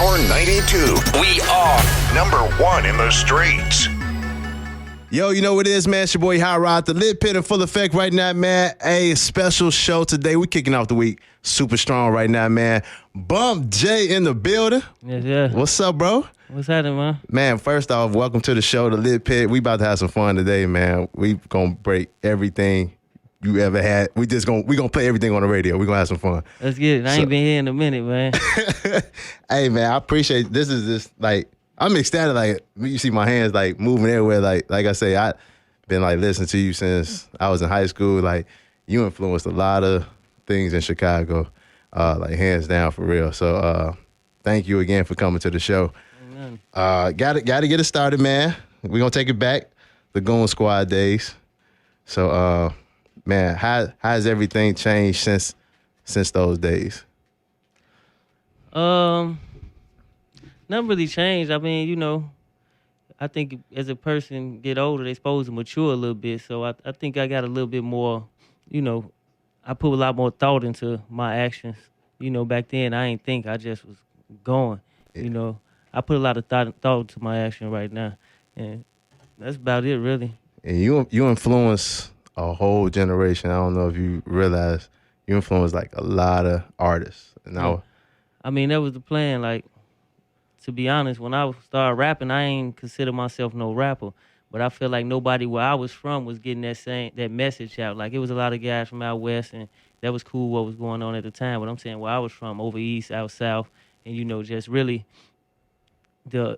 Power 92. We are #1 in the streets. Yo, you know what it is, man? It's your boy Hot Rod, the Lit Pit in full effect right now, man. A special show today. We kicking off the week super strong right now, man. Bump J in the building. Yeah. What's up, bro? What's happening, man? Man, first off, welcome to the show, the Lit Pit. We about to have some fun today, man. We gonna break everything you ever had. We gonna play everything on the radio. We gonna have some fun. Let's get it. I ain't been here in a minute, man. Hey, man, I appreciate this. Is just like I'm ecstatic. Like you see my hands like moving everywhere. Like I say, I been like listening to you since I was in high school. Like you influenced a lot of things in Chicago, like hands down for real. So thank you again for coming to the show. Gotta get it started, man. We're gonna take it back, the Goon Squad days. So man, how's everything changed since those days? Nothing really changed. I mean, you know, I think as a person get older, they supposed to mature a little bit. So I think I got a little bit more, you know, I put a lot more thought into my actions. You know, back then I ain't think, I just was going. Yeah. You know, I put a lot of thought to my action right now. And that's about it, really. And you influence a whole generation. I don't know if you realize you influence like a lot of artists. And yeah. I mean, that was the plan. Like, to be honest, when I started rapping, I ain't consider myself no rapper. But I feel like nobody where I was from was getting that message out. Like, it was a lot of guys from out west, and that was cool what was going on at the time. But I'm saying where I was from, over east, out south, and, you know, just really because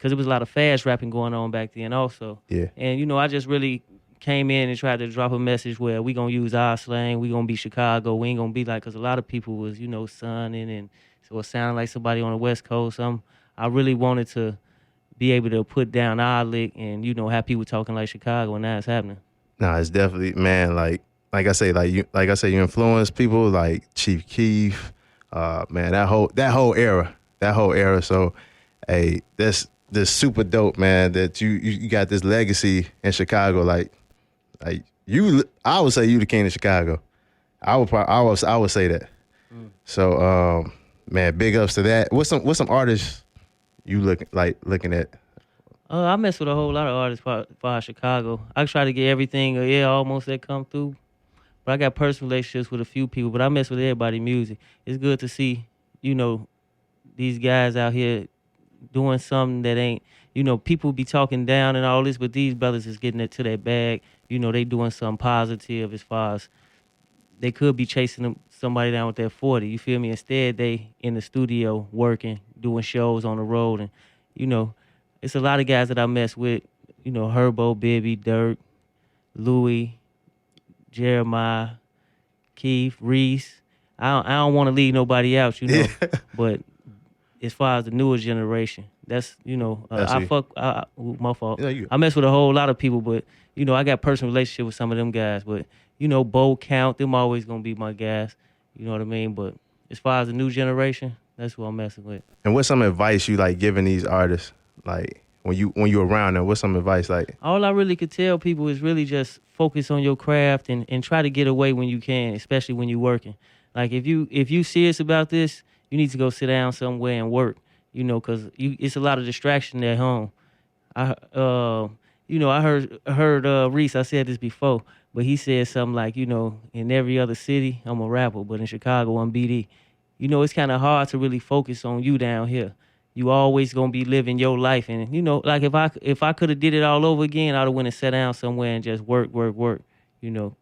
it was a lot of fast rapping going on back then also. Yeah. And, you know, I just really came in and tried to drop a message where we going to use our slang. We going to be Chicago. We ain't going to be like, because a lot of people was, you know, sunning and so it sounded like somebody on the West Coast. I really wanted to be able to put down our lick and, you know, have people talking like Chicago, and now it's happening. No, it's definitely, man, like I say, you influence people like Chief Keef, man, that whole era. So, hey, this super dope, man, that you got this legacy in Chicago. Like you, I would say you the king of Chicago. I would say that. So, man, big ups to that. What's some artists you looking at? I mess with a whole lot of artists for Chicago. I try to get everything, almost that come through. But I got personal relationships with a few people, but I mess with everybody's music. It's good to see, you know, these guys out here doing something that ain't, you know, people be talking down and all this, but these brothers is getting it to their bag. You know, they doing something positive as far as they could be chasing somebody down with that 40, you feel me? Instead, they in the studio working, doing shows on the road. And, you know, it's a lot of guys that I mess with, you know, Herbo, Bibby, Dirk, Louis, Jeremiah, Keith, Reese. I don't want to leave nobody out, you know. But as far as the newer generation, that's, you know, my fault. Yeah, I mess with a whole lot of people, but, you know, I got personal relationship with some of them guys. But, you know, Bo, Count, them always going to be my guys. You know what I mean? But as far as the new generation, that's who I'm messing with. And what's some advice you like giving these artists? Like when you around them, what's some advice like? All I really could tell people is really just focus on your craft and try to get away when you can, especially when you're working. Like if you serious about this, you need to go sit down somewhere and work. You know, because it's a lot of distraction at home. I heard Reese. I said this before. But he said something like, you know, in every other city, I'm a rapper, but in Chicago, I'm BD. You know, it's kind of hard to really focus on you down here. You always going to be living your life. And, you know, like if I could have did it all over again, I would have went and sat down somewhere and just work, you know.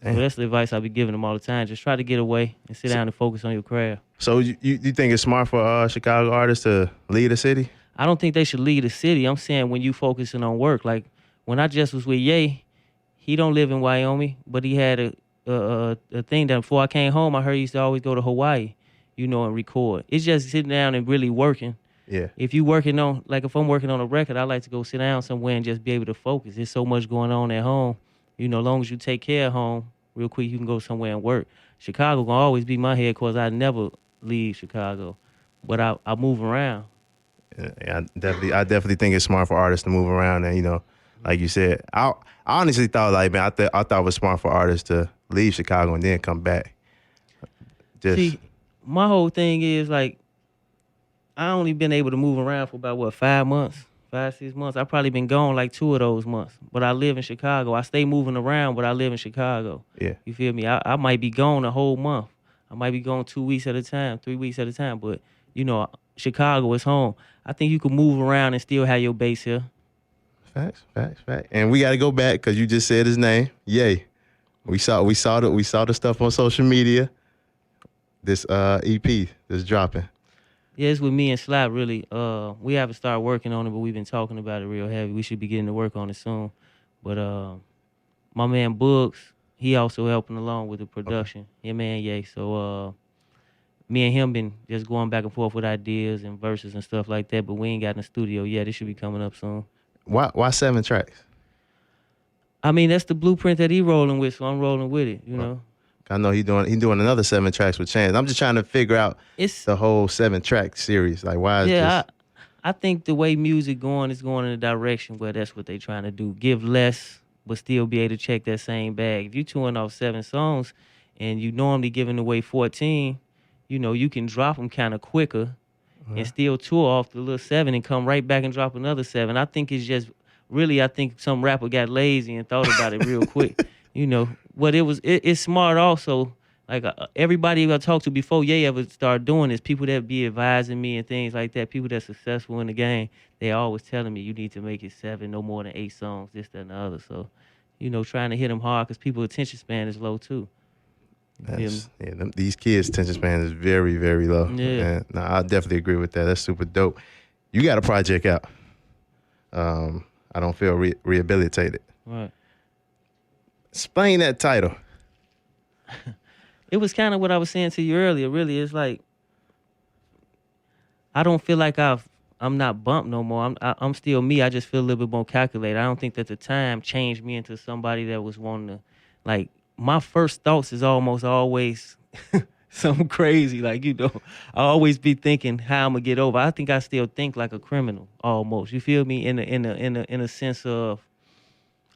So that's the advice I be giving them all the time. Just try to get away and sit down and focus on your craft. So you think it's smart for Chicago artists to lead a city? I don't think they should lead a city. I'm saying when you focusing on work. Like when I just was with Ye, he don't live in Wyoming, but he had a thing that before I came home, I heard he used to always go to Hawaii, you know, and record. It's just sitting down and really working. Yeah. If you working on, like if I'm working on a record, I like to go sit down somewhere and just be able to focus. There's so much going on at home. You know, as long as you take care of home real quick, you can go somewhere and work. Chicago gonna always be my headquarters. I never leave Chicago, but I move around. Yeah, I definitely think it's smart for artists to move around, and you know, like you said, I honestly thought I thought it was smart for artists to leave Chicago and then come back. See, my whole thing is like I only been able to move around for about 5 months, 5, 6 months. I probably been gone like 2 of those months. But I live in Chicago. I stay moving around, but I live in Chicago. Yeah. You feel me? I might be gone a whole month. I might be gone 2 weeks at a time, 3 weeks at a time. But Chicago is home. I think you can move around and still have your base here. Facts. And we got to go back because you just said his name. Yay. We saw the stuff on social media. This EP that's dropping. Yeah, it's with me and Slap, really. We haven't started working on it, but we've been talking about it real heavy. We should be getting to work on it soon. But my man Books, he also helping along with the production. Okay. Him and Ye. So me and him been just going back and forth with ideas and verses and stuff like that, but we ain't got in the studio yet. It should be coming up soon. Why 7 tracks? I mean, that's the blueprint that he rolling with, so I'm rolling with it, you know. I know he doing another 7 tracks with Chance. I'm just trying to figure out the whole 7-track series. Like, why is this? I think the way music going is going in a direction where that's what they trying to do. Give less, but still be able to check that same bag. If you touring off 7 songs and you normally giving away 14, you can drop them kind of quicker and still tour off the little 7 and come right back and drop another 7. I think it's just, really, I think some rapper got lazy and thought about it real quick. But it's smart also. Like everybody I talked to before Ye ever started doing this, people that be advising me and things like that, people that's successful in the game, they always telling me you need to make it 7, no more than 8 songs, this, that, and the other. So, trying to hit them hard because people's attention span is low too. These kids' attention span is very, very low. Yeah. And, I definitely agree with that. That's super dope. You got a project out. I don't feel rehabilitated. Right. Explain that title. It was kind of what I was saying to you earlier. Really, it's like I don't feel like I'm not bumped no more. I'm still me. I just feel a little bit more calculated. I don't think that the time changed me into somebody that was wanting to, like, my first thoughts is almost always something crazy. Like, I always be thinking how I'm gonna get over. I think I still think like a criminal almost. You feel me? In a sense of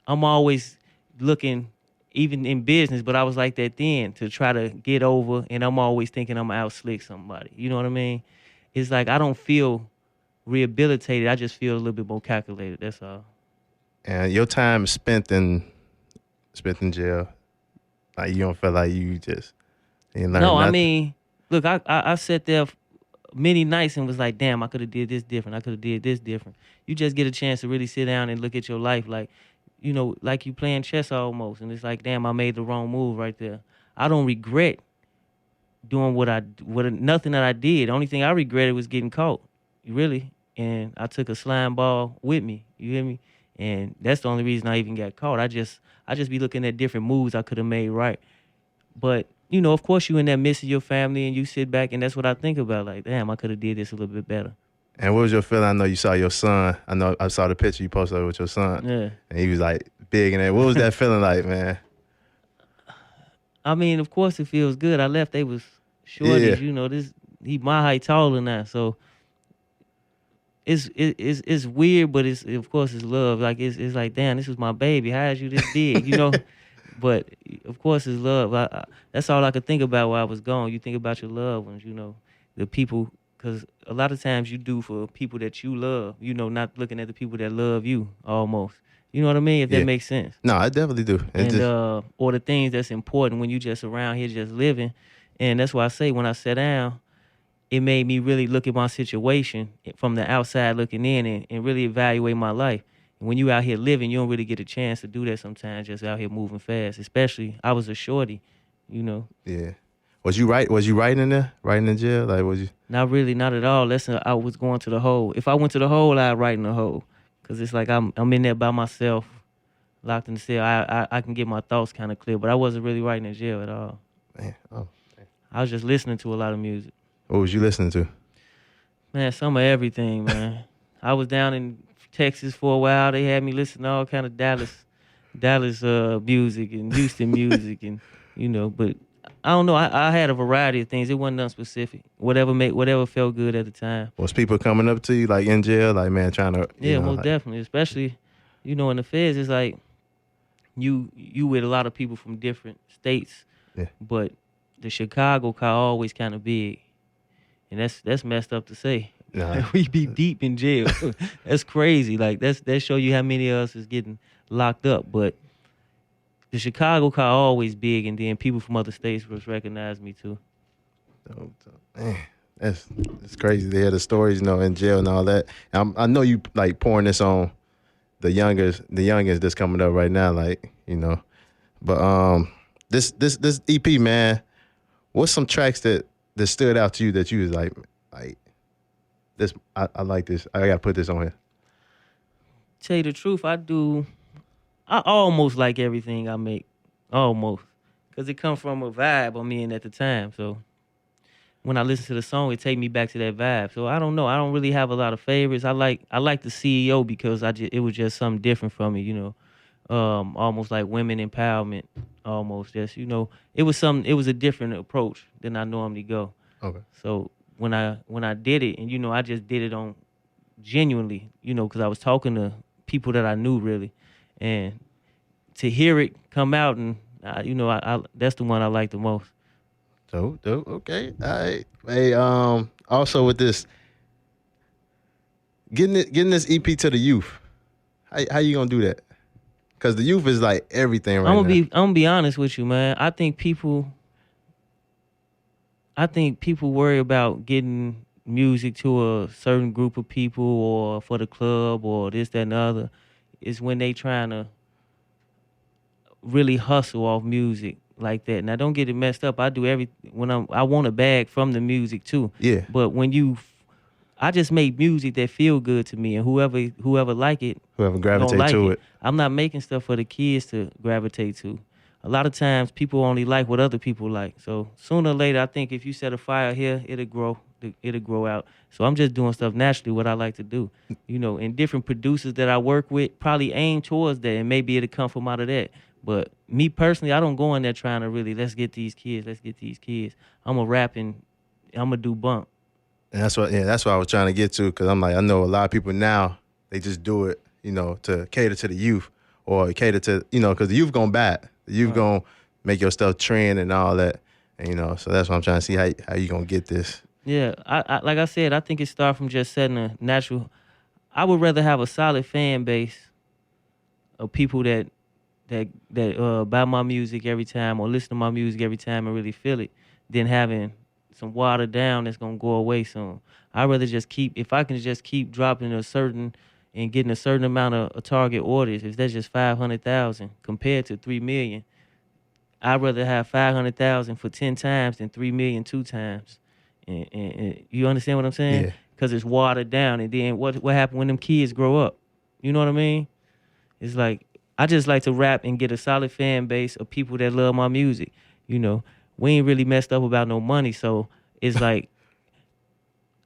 I'm always looking, even in business, but I was like that then, to try to get over, and I'm always thinking I'm gonna outslick somebody. You know what I mean? It's like I don't feel rehabilitated. I just feel a little bit more calculated. That's all. And your time spent in jail, like, you don't feel like you just ain't learned No, nothing? I mean, look, I sat there many nights and was like, damn, I could have did this different. I could have did this different. You just get a chance to really sit down and look at your life like, like you playing chess almost. And it's like, damn, I made the wrong move right there. I don't regret doing nothing that I did. The only thing I regretted was getting caught, really. And I took a slime ball with me. You hear me? And that's the only reason I even got caught. I just be looking at different moves I could have made right. But, of course you in there missing your family and you sit back and that's what I think about. Like, damn, I could have did this a little bit better. And what was your feeling? I know you saw your son. I know I saw the picture you posted with your son. Yeah. And he was like big in there. What was that feeling like, man? I mean, of course it feels good. I left, they was shorties, Yeah. He my height taller now, so it's weird, but of course it's love. Like it's like, damn, this was my baby. How is you this big, But of course it's love. That's all I could think about while I was gone. You think about your loved ones, the people, because a lot of times you do for people that you love, not looking at the people that love you almost. You know what I mean? If that makes sense. No, I definitely do. Or the things that's important when you just around here just living. And that's why I say when I sat down, it made me really look at my situation from the outside looking in and really evaluate my life. And when you out here living, you don't really get a chance to do that sometimes, just out here moving fast. Especially, I was a shorty, Yeah. Was you writing in there? Writing in jail? Like, was you? Not really, not at all. I was going to the hole. If I went to the hole, I'd write in the hole. Because it's like I'm in there by myself, locked in the cell. I can get my thoughts kind of clear, but I wasn't really writing in jail at all. Man, man. I was just listening to a lot of music. What was you listening to? Man, some of everything, man. I was down in Texas for a while. They had me listen to all kind of Dallas music and Houston music, and but I don't know. I had a variety of things. It wasn't nothing specific. Whatever felt good at the time. Was people coming up to you like in jail, like, man, trying to? Most definitely. Especially, in the feds, it's like you with a lot of people from different states. Yeah. But the Chicago car always kind of big, and that's messed up to say. Nah. We be deep in jail. That's crazy. Like that show you how many of us is getting locked up. But the Chicago car always big, and then people from other states was recognize me too. Man, it's crazy to hear the stories, in jail and all that. I know you like pouring this on the youngest that's coming up right now, But this EP, man, what's some tracks that stood out to you that you was like this? I like this. I gotta put this on here. Tell you the truth, I almost like everything I make, almost, because it come from a vibe I'm in at the time. So when I listen to the song, it take me back to that vibe. So I don't know. I don't really have a lot of favorites. I like the CEO because it was just something different from me, almost like women empowerment, almost just, it was a different approach than I normally go. Okay. So when I did it, and I just did it on genuinely, because I was talking to people that I knew really, and to hear it come out, and I that's the one I like the most. Dope. Okay. All right. Hey, also with this, getting this EP to the youth, how you gonna do that? Because the youth is like everything right now. I'm gonna be honest with you, man. I think people worry about getting music to a certain group of people or for the club or this, that, and the other. Is when they trying to really hustle off music like that. Now, don't get it messed up. I do I want a bag from the music too. Yeah. But I just make music that feel good to me, and whoever like it, Whoever gravitate to it. I'm not making stuff for the kids to gravitate to. A lot of times, people only like what other people like. So sooner or later, I think if you set a fire here, it'll grow out. So I'm just doing stuff naturally, what I like to do, and different producers that I work with probably aim towards that, and maybe it'll come from out of that. But me personally, I don't go in there trying to really, let's get these kids. I'm a rap and I'm gonna do bump. And that's what I was trying to get to, because I'm like, I know a lot of people now, they just do it, to cater to the youth, or cater to, because the youth gonna buy it. The youth gonna make your stuff trend and all that. And, so that's what I'm trying to see how you gonna get this. Yeah, I like I said, I think it starts from just setting a natural. I would rather have a solid fan base of people that buy my music every time or listen to my music every time and really feel it, than having some watered down that's gonna go away soon. I'd rather if I can just keep dropping and getting a certain amount of target orders. If that's just 500,000 compared to 3 million, I'd rather have 500,000 for 10 times than 3 million 2 times. And you understand what I'm saying? Yeah. Because it's watered down. And then what happened when them kids grow up? You know what I mean? It's like, I just like to rap and get a solid fan base of people that love my music. We ain't really messed up about no money, so it's like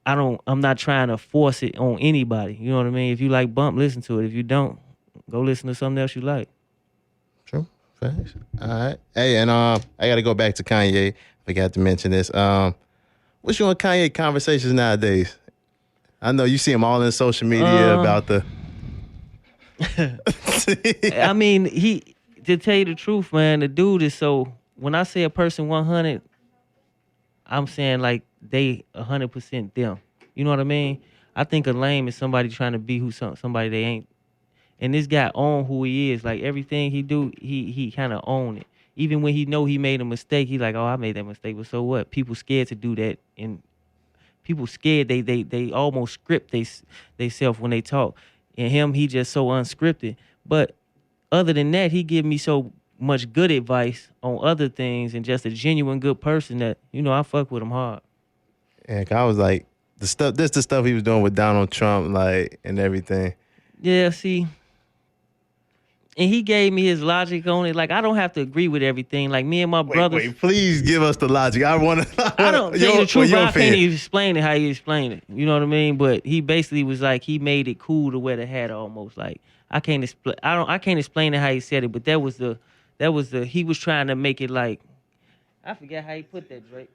I'm not trying to force it on anybody. You know what I mean? If you like bump, listen to it. If you don't, go listen to something else you like. True. Thanks. All right. Hey, and I got to go back to Kanye. Forgot to mention this. What's your Kanye conversations nowadays? I know you see him all in social media about the. I mean, to tell you the truth, man, the dude is so. When I say a person 100, I'm saying like they 100% them. You know what I mean? I think a lame is somebody trying to be somebody they ain't. And this guy own who he is. Like everything he do, he kind of own it. Even when he know he made a mistake, he like, oh, I made that mistake, but so what? People scared to do that, and people scared. They almost script they self when they talk. And him, he just so unscripted. But other than that, he give me so much good advice on other things, and just a genuine good person that, I fuck with him hard. Yeah, I was like, the stuff he was doing with Donald Trump, like, and everything. Yeah, see, and he gave me his logic on it. Like, I don't have to agree with everything. Like, me and my brothers. Wait, please give us the logic. I don't tell you the truth, I can't even explain it how you explain it. You know what I mean? But he basically was like, he made it cool to wear the hat almost. Like, I can't explain it how he said it, but that was the he was trying to make it like, I forget how he put that, Drake.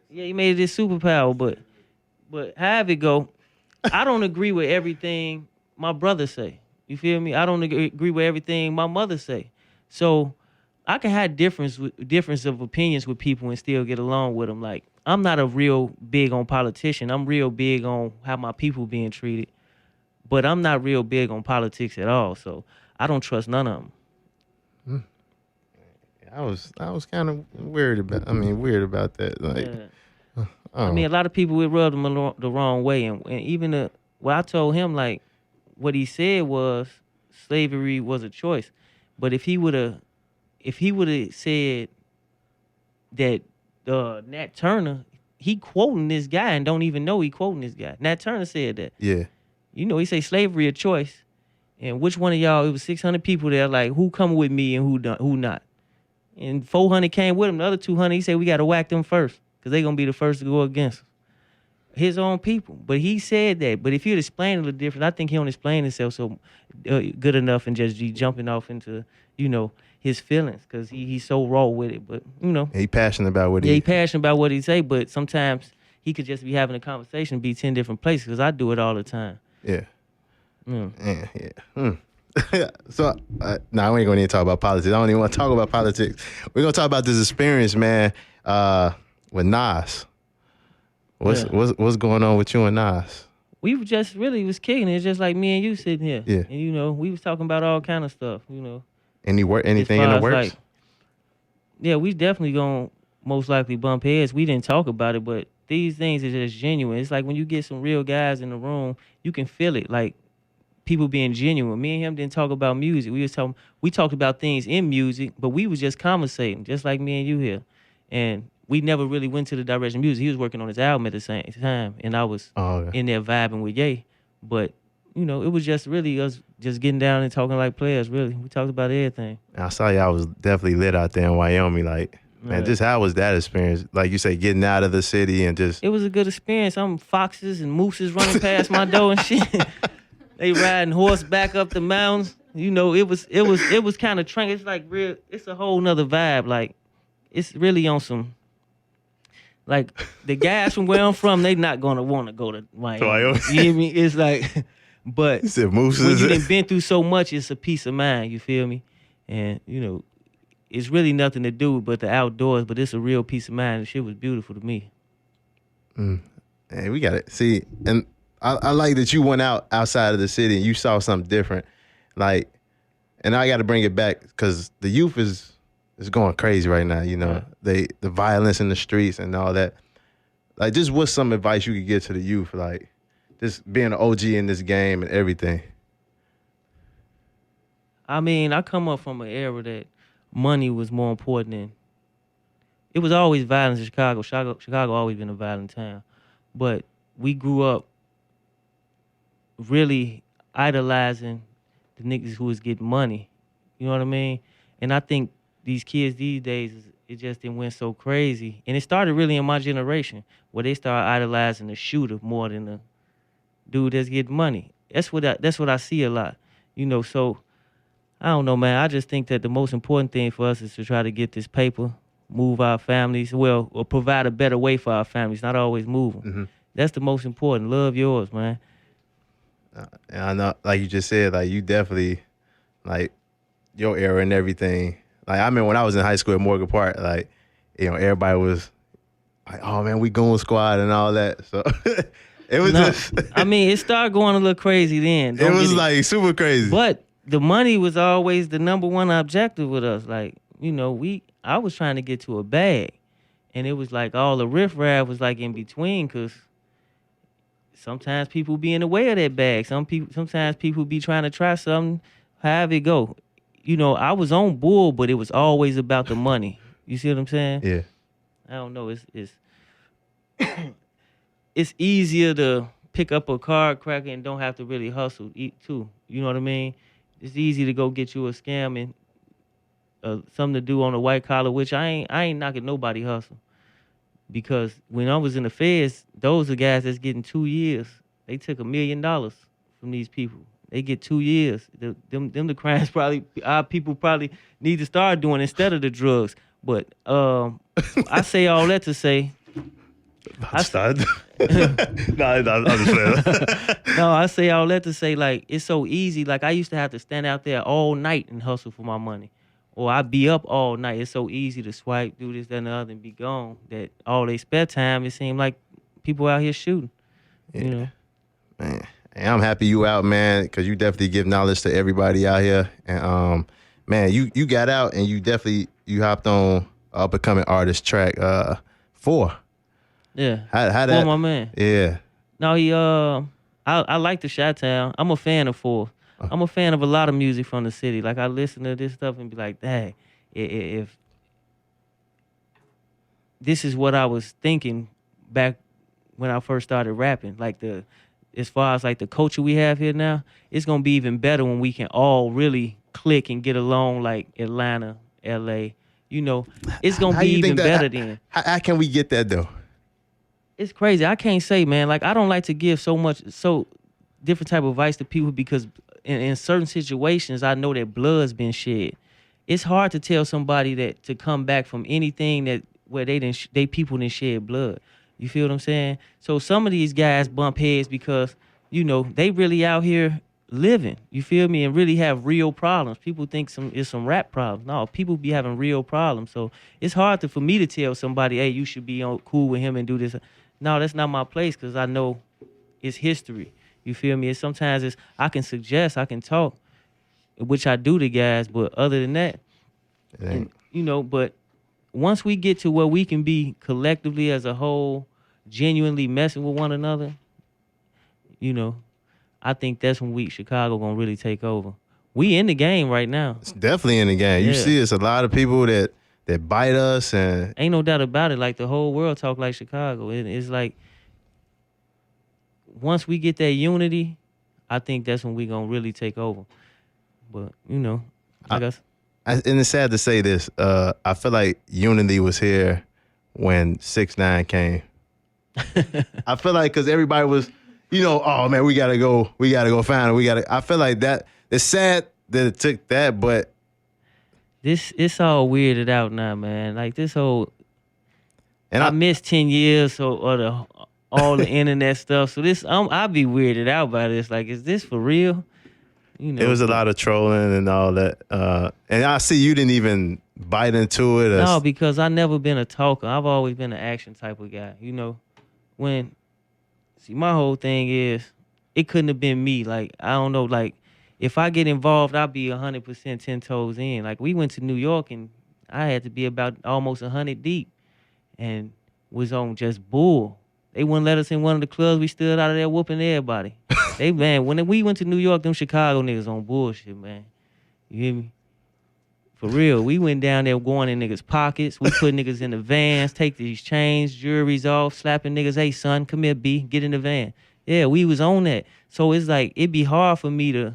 Yeah, he made it his superpower, but however it go, I don't agree with everything my brother say. You feel me? I don't agree with everything my mother say. So I can have difference of opinions with people and still get along with them. Like, I'm not a real big on politician. I'm real big on how my people being treated. But I'm not real big on politics at all. So I don't trust none of them. I was kind of weird about that. Like, Yeah. oh, I mean, a lot of people would rub them the wrong way, and even well, I told him like what he said was slavery was a choice, but if he would have said that Nat Turner, he quoting this guy and don't even know he quoting this guy. Nat Turner said that. yeah. You know, he say slavery a choice, and which one of y'all? It was 600 people there. Like, who coming with me and who not? And 400 came with him. The other 200, he said we got to whack them first because they gonna be the first to go against us. His own people. But he said that. But if you'd explain it a little different, I think he don't explain himself so good enough and just be jumping off into, his feelings because he's so raw with it. But, He passionate about what he passionate about what he say, but sometimes he could just be having a conversation, be 10 different places because I do it all the time. Yeah. Mm. Yeah. So, we ain't gonna need to talk about politics. I don't even want to talk about politics. We're gonna talk about this experience, man, with Nas. What's going on with you and Nas? We just really was kicking it, just like me and you sitting here. Yeah. And we was talking about all kind of stuff. Anything in the works? Yeah, we definitely gonna most likely bump heads. We didn't talk about it, but these things are just genuine. It's like when you get some real guys in the room, you can feel it. Like people being genuine. Me and him didn't talk about music. We talked about things in music, but we was just conversating, just like me and you here. And we never really went to the direction of music. He was working on his album at the same time, and I was in there vibing with Ye. But it was just really us just getting down and talking like players. Really, we talked about everything. I saw y'all was definitely lit out there in Wyoming. Like, man, just how was that experience? Like you say, getting out of the city and just. It was a good experience. Some foxes and mooses running past my door and shit. They riding horseback up the mountains. It was kind of tranquil. It's like real. It's a whole nother vibe. Like, it's really on some. Like the guys from where I'm from, they not gonna want to go to Wyoming. You hear me? It's like, but when you done been through so much, it's a peace of mind. You feel me? And it's really nothing to do but the outdoors. But it's a real peace of mind. The shit was beautiful to me. Hey, we got it. See, and I like that you went outside of the city and you saw something different. Like, and I got to bring it back because the youth is going crazy right now. The violence in the streets and all that. Like, just what's some advice you could give to the youth? Like, just being an OG in this game and everything. I mean, I come up from an era that money was more important than. It was always violence in Chicago. Chicago always been a violent town, but we grew up really idolizing the niggas who was getting money. You know what I mean? And I think these kids these days, it just didn't went so crazy. And it started really in my generation where they started idolizing the shooter more than the dude that's getting money. That's what I see a lot. So I don't know, man. I just think that the most important thing for us is to try to get this paper, move our families, or provide a better way for our families, not always move them. Mm-hmm. That's the most important. Love yours, man. And I know, like you just said, like you definitely, like your era and everything. Like I remember when I was in high school at Morgan Park, like everybody was like, "Oh man, we Goon Squad" and all that. So it was just. I mean, it started going a little crazy then. It was like super crazy. But the money was always the number one objective with us. Like I was trying to get to a bag, and it was like all the riffraff was like in between because. Sometimes people be in the way of that bag. Sometimes people be trying to try something, however it go. I was on bull, but it was always about the money. You see what I'm saying? Yeah. I don't know. It's it's easier to pick up a card cracker and don't have to really hustle too. You know what I mean? It's easy to go get you a scam and something to do on a white collar, which I ain't knocking nobody hustle. Because when I was in the feds, those are guys that's getting 2 years. They took $1 million from these people. They get 2 years. Them the crimes our people probably need to start doing instead of the drugs. But I say all that to say. I started. No, I'm just saying. No, I say all that to say, like, it's so easy. Like, I used to have to stand out there all night and hustle for my money. or I be up all night. It's so easy to swipe, do this, that, and the other, and be gone. That all they spare time, it seemed like people out here shooting. You know. Man, and I'm happy you out, man, because you definitely give knowledge to everybody out here. And man, you got out and you hopped on up and coming artist track 4. Yeah. How For that? my man. Yeah. No, I like the Chi-Town. I'm a fan of Four. I'm a fan of a lot of music from the city. Like I listen to this stuff and be like, dang, if this is what I was thinking back when I first started rapping, like as far as like the culture we have here now, it's gonna be even better when we can all really click and get along like Atlanta, LA. You know, it's gonna How be you think even that? better then. How can we get that though? It's crazy. I can't say, man. Like I don't like to give so different type of advice to people because in certain situations I know that blood's been shed. It's hard to tell somebody that to come back from anything that where they people didn't shed blood. You feel what I'm saying? So some of these guys bump heads because you know they really out here living. You feel me? And really have real problems. People think it's some rap problems. No, people be having real problems. So it's hard for me to tell somebody, hey, you should be cool with him and do this. No, that's not my place because I know it's history. You feel me? And sometimes I can suggest, I can talk, which I do to guys, but other than that, and, you know, but once we get to where we can be collectively as a whole, genuinely messing with one another, you know, I think that's when Chicago gonna really take over. We in the game right now. It's definitely in the game. You Yeah. see, it's a lot of people that bite us, and Ain't no doubt about it. Like the whole world talk like Chicago. It's like once we get that unity, I think that's when we gonna really take over. But you know, I guess and it's sad to say this. I feel like unity was here when 6ix9ine came. I feel like because everybody was, you know, oh man, we gotta go find it. I feel like that. It's sad that it took that, but it's all weirded out now, man. Like this whole, and I missed 10 years of all the internet stuff. So I be weirded out by this. Like, is this for real? You know, it was a lot of trolling and all that. And I see you didn't even bite into it. No, because I never been a talker. I've always been an action type of guy. You know, my whole thing is it couldn't have been me. Like, I don't know, like if I get involved, I'll be 100% 10 toes in. Like we went to New York and I had to be about almost 100 deep and was on just bull. They wouldn't let us in one of the clubs. We stood out of there whooping everybody. When we went to New York, them Chicago niggas on bullshit, man. You hear me? For real. We went down there going in niggas' pockets. We put niggas in the vans, take these chains, jewelries off, slapping niggas, hey, son, come here, B, get in the van. Yeah, we was on that. So it's like, it'd be hard for me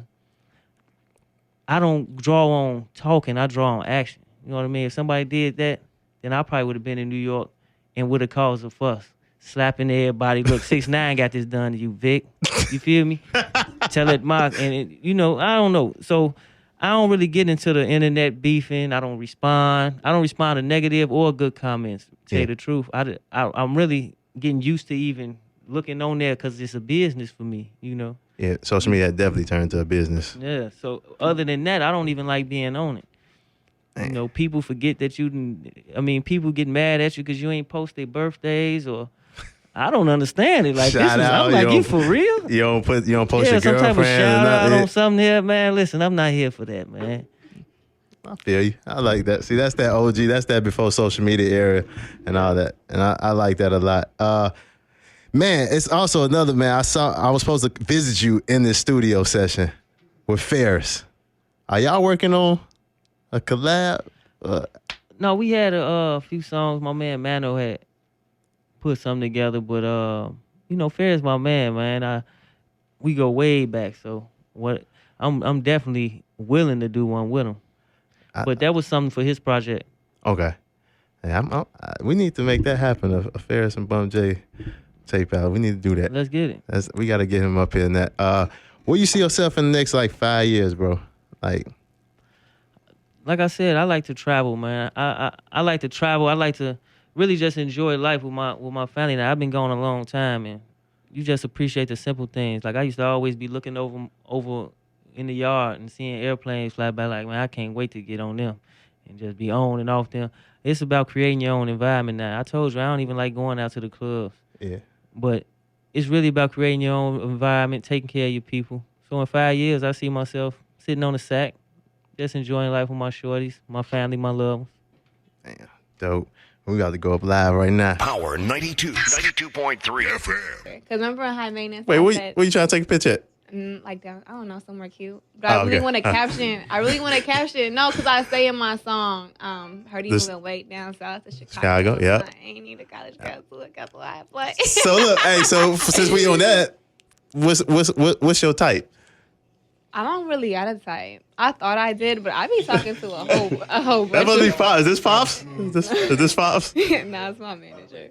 I don't draw on talking, I draw on action. You know what I mean? If somebody did that, then I probably would have been in New York and would have caused a fuss. Slapping everybody. Look, 6ix9ine got this done to you, Vic. You feel me? Tell it, Mark. And, you know, I don't know. So I don't really get into the internet beefing. I don't respond. I don't respond to negative or good comments, to tell you the truth. I'm really getting used to even looking on there because it's a business for me, you know? Yeah, social media definitely turned to a business. Yeah, so other than that, I don't even like being on it. You know, people forget that people get mad at you because you ain't post their birthdays or... I don't understand it. Like I'm like, you for real? You don't post your some girlfriend. type of shout out on something here, man. Listen, I'm not here for that, man. I feel you. I like that. See, that's that OG. That's that before social media era and all that. And I like that a lot. Man, it's also another, man. I was supposed to visit you in this studio session with Ferris. Are y'all working on a collab? No, we had a few songs. My man Mano had put something together, but you know, Ferris my man. We go way back, so I'm definitely willing to do one with him. But that was something for his project. Okay. Hey, we need to make that happen. A Ferris and Bum J tape out. We need to do that. Let's get it. We got to get him up here in that. Where you see yourself in the next 5 years, bro? Like I said, I like to travel, man. I like to travel. I like to really just enjoy life with my family. Now I've been gone a long time, and you just appreciate the simple things. Like I used to always be looking over in the yard and seeing airplanes fly by. Like, man, I can't wait to get on them. and just be on and off them. It's about creating your own environment now. I told you I don't even like going out to the clubs. Yeah. But it's really about creating your own environment, taking care of your people. So in 5 years, I see myself sitting on the sack, just enjoying life with my shorties, my family, my loved ones. Damn, dope. We got to go up live right now. Power 92.3 FM. Because remember in high maintenance, Wait, I where said, you trying to take a picture at? like down, I don't know, somewhere cute. But I really okay. want to caption. I really want to caption. No, because I say in my song, heard you moving weight down south to Chicago. Yeah. I ain't need a college grad school. That's why I play. So look, hey, so since we on that, what's your type? I don't really got a type. I thought I did, but I be talking to a whole That bunch must be of Pops. Is this Pops? Is this Pops? nah, it's my manager.